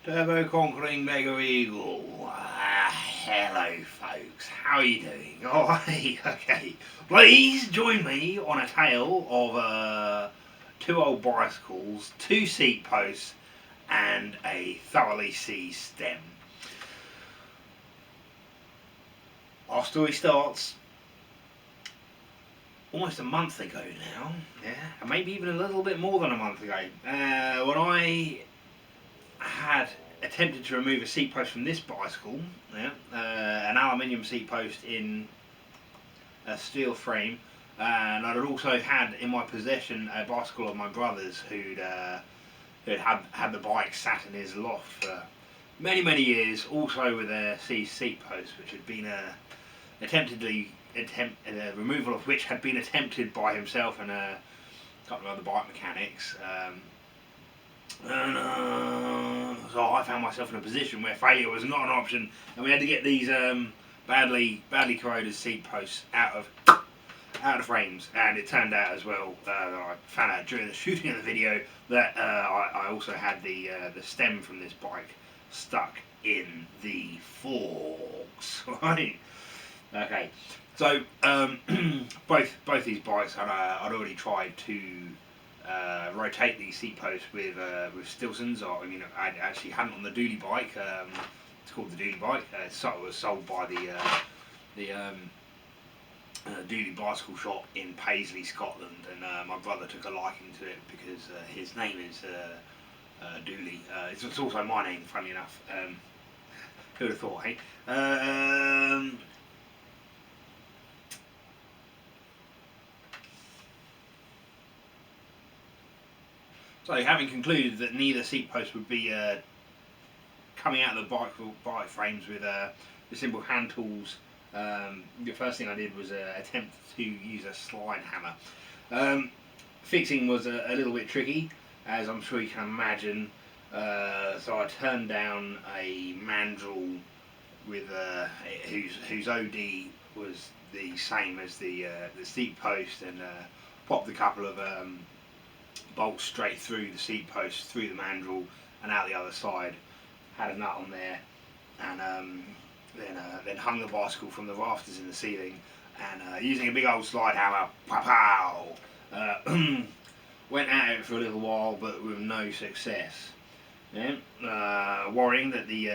Turbo Conquering Mega Eagle. Hello folks, how are you doing? Alright, okay. Please join me on a tale of two old bicycles, two seat posts and a thoroughly seized stem. Our story starts almost a month ago now, and maybe even a little bit more than a month ago, when I had attempted to remove a seat post from this bicycle, an aluminium seat post in a steel frame, and I'd also had in my possession a bicycle of my brother's who'd had the bike sat in his loft for many years, also with a seized seat post, which had been removal of which had been attempted by himself and a couple of other bike mechanics. So I found myself in a position where failure was not an option, and we had to get these badly corroded seat posts out of the frames. And it turned out as well, I found out during the shooting of the video that I also had the stem from this bike stuck in the forks. Right? Okay. So both these bikes, I'd already tried to rotate these seat posts with Stilsons. I actually hadn't on the dually bike. It's called the dually bike. It was sold by the dually bicycle shop in Paisley, Scotland, and my brother took a liking to it because his name is Dooley. It's also my name, funnily enough. Who'd have thought, hey? So, having concluded that neither seat post would be coming out of the bike frames with simple hand tools, the first thing I did was attempt to use a slide hammer. Fixing was a little bit tricky, as I'm sure you can imagine. So I turned down a mandrel with whose OD was the same as the seat post, and popped a couple of bolts straight through the seat post, through the mandrel, and out the other side. Had a nut on there, and then hung the bicycle from the rafters in the ceiling, and using a big old slide hammer, pow, went at it for a little while, but with no success. Yeah? Worrying that the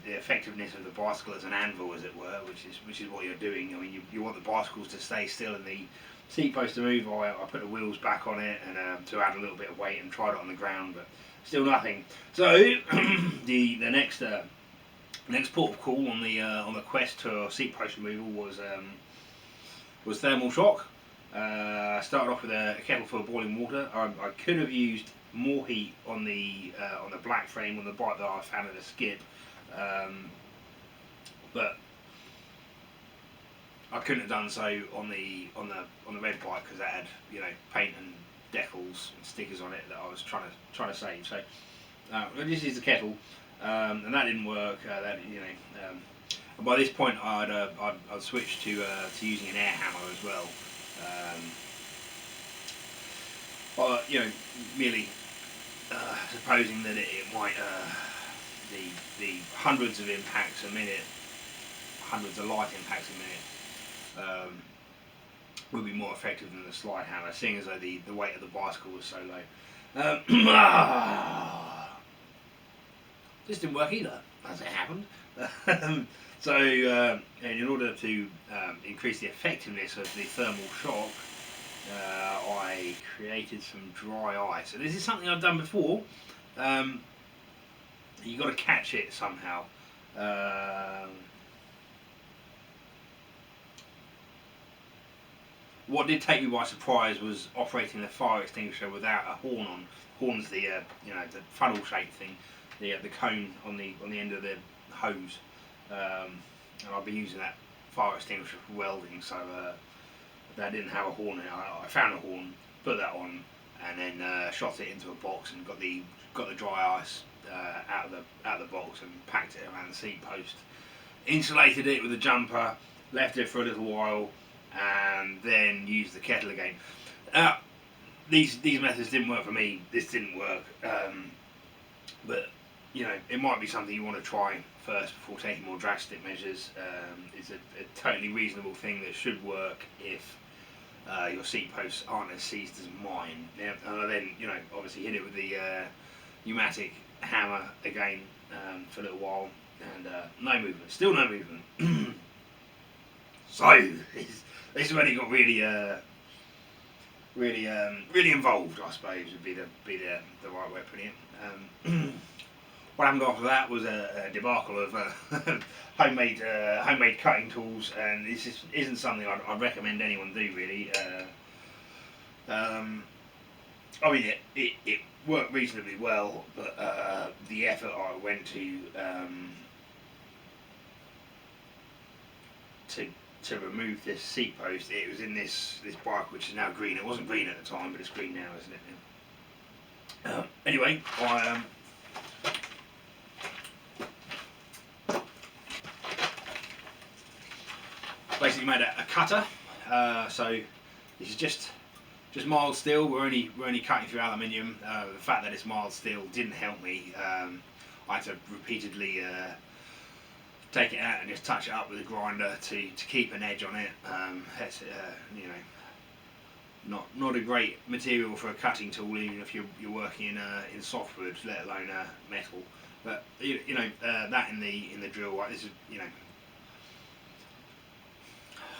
effectiveness of the bicycle as an anvil, as it were, which is what you're doing. I mean, you want the bicycles to stay still and the seat post to move. I put the wheels back on it and to add a little bit of weight, and tried it on the ground, but still nothing. So the next port of call on the quest to seat post removal was thermal shock. I started off with a kettle full of boiling water. I could have used more heat on the black frame on the bike that I found at a skip, but I couldn't have done so on the red bike because that had paint and decals and stickers on it that I was trying to save. So this is the kettle, and that didn't work. And by this point I'd switched to using an air hammer as well. Merely supposing that it might the hundreds of impacts a minute, hundreds of light impacts a minute, would be more effective than the slide hammer, seeing as though the weight of the bicycle was so low. This didn't work either, as it happened. So, in order to increase the effectiveness of the thermal shock, I created some dry ice. So this is something I've done before. You've got to catch it somehow. What did take me by surprise was operating the fire extinguisher without a horn on. Horn's the the funnel shaped thing, the cone on the end of the hose, and I've been using that fire extinguisher for welding, so that didn't have a horn in it. I found a horn, put that on, and then shot it into a box and got the dry ice out of the box and packed it around the seat post. Insulated it with a jumper, left it for a little while, and then used the kettle again. These methods didn't work for me. This didn't work, but it might be something you want to try first before taking more drastic measures. It's a totally reasonable thing that should work if your seat posts aren't as seized as mine. Yeah, and then obviously hit it with the pneumatic hammer again for a little while, and no movement, still no movement. So this is when it got really involved, I suppose would be the right way of putting it. What happened after that was a debacle of homemade cutting tools, and this isn't something I'd recommend anyone do really. I mean, it worked reasonably well, but the effort I went to remove this seat post, it was in this bike which is now green. It wasn't green at the time, but it's green now, isn't it? Anyway, I basically made a cutter. So this is just mild steel. We're only cutting through aluminium. The fact that it's mild steel didn't help me. I had to repeatedly take it out and just touch it up with a grinder to keep an edge on it. That's not a great material for a cutting tool, even if you're working in softwood, let alone metal. But that in the drill, like this is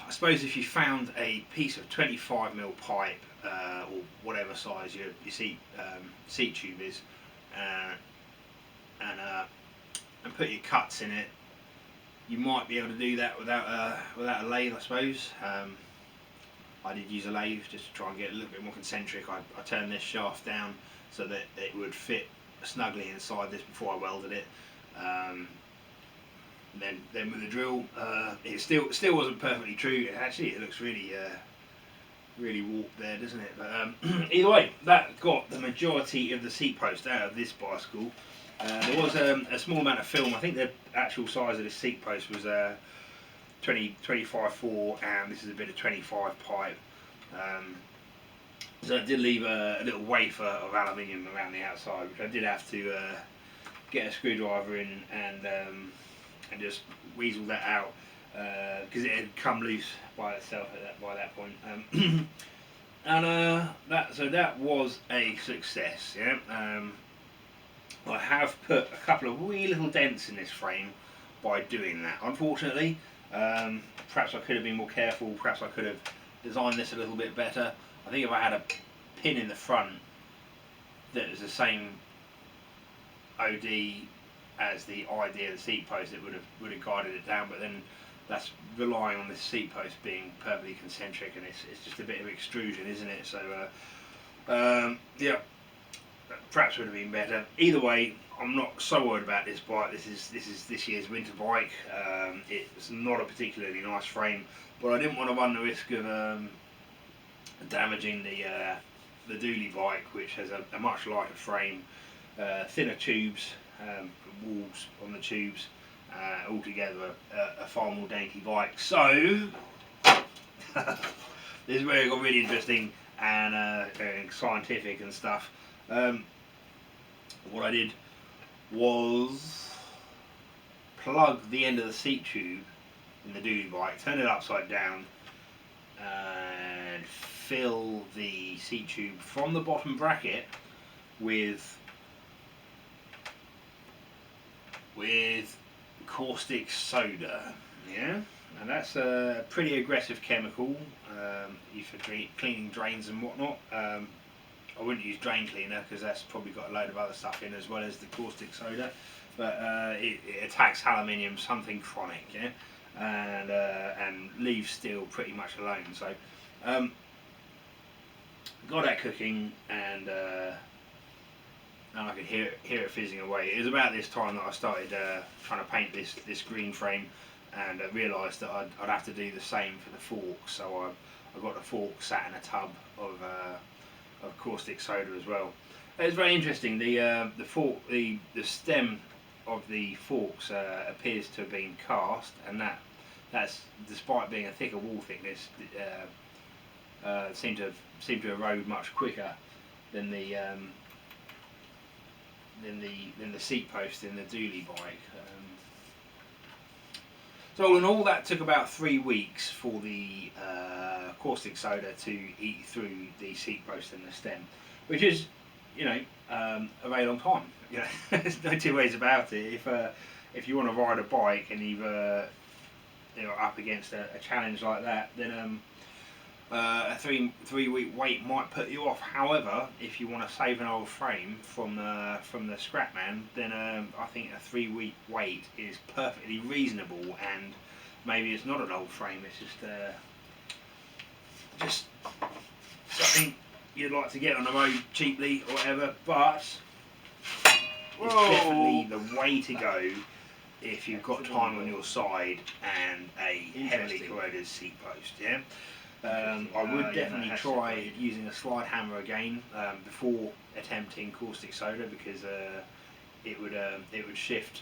I suppose if you found a piece of 25mm pipe or whatever size your seat tube is, and put your cuts in it, you might be able to do that without a lathe, I suppose. I did use a lathe just to try and get a little bit more concentric. I turned this shaft down so that it would fit snugly inside this before I welded it. Then with the drill, it still wasn't perfectly true. Actually, it looks really warped there, doesn't it? But either way, that got the majority of the seat post out of this bicycle. There was a small amount of film. I think the actual size of the seat post was 25/4, and this is a bit of 25 pipe. So it did leave a little wafer of aluminium around the outside, which I did have to get a screwdriver in and just weasel that out because it had come loose by itself by that point. And that was a success. Yeah. I have put a couple of wee little dents in this frame by doing that. Unfortunately, perhaps I could have been more careful. Perhaps I could have designed this a little bit better. I think if I had a pin in the front that was the same OD as the idea of the seat post, it would have guided it down. But then that's relying on this seat post being perfectly concentric, and it's just a bit of extrusion, isn't it? So yeah, perhaps would have been better. Either way, I'm not so worried about this bike. This is this year's winter bike. It's not a particularly nice frame, but I didn't want to run the risk of damaging the dually bike, which has a much lighter frame, thinner tubes, walls on the tubes, altogether a far more dainty bike. So this is where it got really interesting and scientific and stuff. What I did was plug the end of the seat tube in the dually bike, turn it upside down, and fill the seat tube from the bottom bracket with caustic soda. Yeah, and that's a pretty aggressive chemical used for cleaning drains and whatnot. I wouldn't use drain cleaner because that's probably got a load of other stuff in as well as the caustic soda, but it attacks aluminium, something chronic, yeah, and leaves steel pretty much alone. So got that cooking, and I could hear it fizzing away. It was about this time that I started trying to paint this green frame, and I realised that I'd have to do the same for the fork. So I got the fork sat in a tub of caustic soda as well. It's very interesting. The fork, the stem of the forks appears to have been cast, and that's despite being a thicker wall thickness, seemed to erode much quicker than the than the seat post in the dually bike. So all in all, that took about 3 weeks for the caustic soda to eat through the seat post and the stem, which is, you know, a very long time. You know, there's no two ways about it. If you want to ride a bike and either you're up against a challenge like that, then a three week wait might put you off. However, if you want to save an old frame from the scrap man, then I think a 3 week wait is perfectly reasonable. And maybe it's not an old frame; it's just something you'd like to get on the road cheaply or whatever. But it's definitely the way to go if you've got time on your side and a heavily corroded seat post. Yeah. I would definitely try using a slide hammer again before attempting caustic soda, because it would shift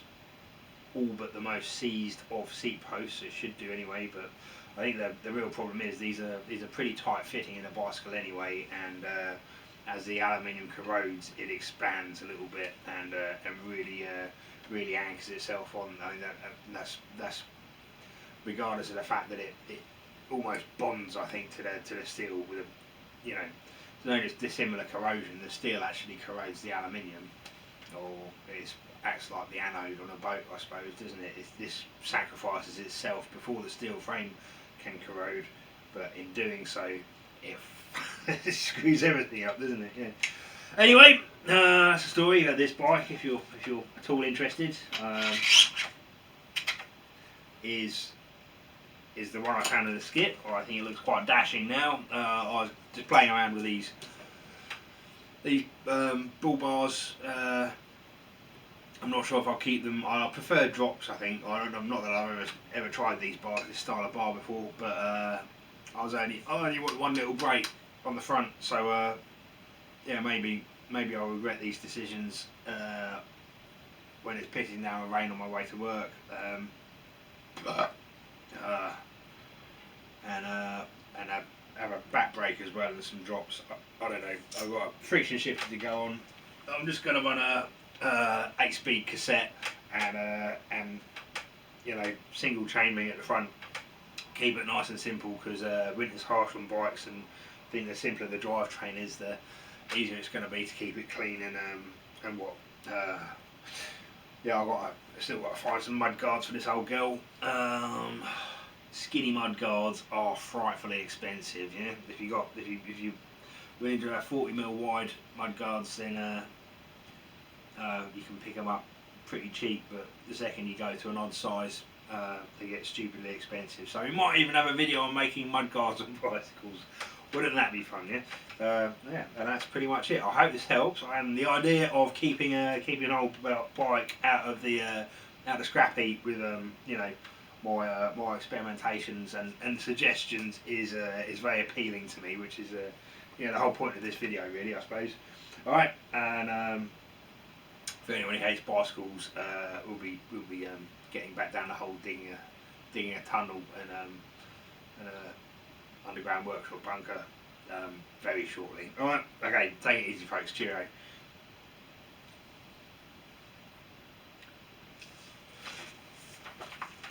all but the most seized of seat posts. It should do anyway, but I think the real problem is these are pretty tight fitting in a bicycle anyway, and as the aluminium corrodes, it expands a little bit and really anchors itself on. I mean that's regardless of the fact that it almost bonds, I think, to the steel with a, you know, it's known as dissimilar corrosion. The steel actually corrodes the aluminium, or it acts like the anode on a boat, I suppose, doesn't it? This sacrifices itself before the steel frame can corrode, but in doing so, it screws everything up, doesn't it? Yeah. Anyway, that's the story of this bike. If you're at all interested, is the one I found in the skip. I think it looks quite dashing now. I was just playing around with these bull bars. I'm not sure if I'll keep them. I prefer drops, I think. I'm not that I've ever tried this style of bar before, but I only want one little break on the front, so yeah, maybe I'll regret these decisions when it's pissing down with rain on my way to work. And have a back brake as well and some drops. I don't know. I've got a friction shifter to go on. I'm just going to run a 8-speed cassette and you know, single chainring at the front. Keep it nice and simple, because winter's harsh on bikes, and I think the simpler the drivetrain is, the easier it's going to be to keep it clean and what. Yeah, I've still got to find some mud guards for this old girl. Skinny mud guards are frightfully expensive. Yeah, if you willing to have 40mm wide mud guards, then you can pick them up pretty cheap. But the second you go to an odd size, they get stupidly expensive. So we might even have a video on making mud guards on bicycles. Wouldn't that be fun? Yeah. Yeah, and that's pretty much it. I hope this helps. And the idea of keeping an old bike out of the scrap heap with you know, my experimentations and suggestions is very appealing to me, which is you know, the whole point of this video, really, I suppose. All right, and for anyone who hates bicycles, we'll be getting back down the hole, digging a tunnel and underground workshop bunker very shortly. All right, okay, take it easy, folks. Cheerio.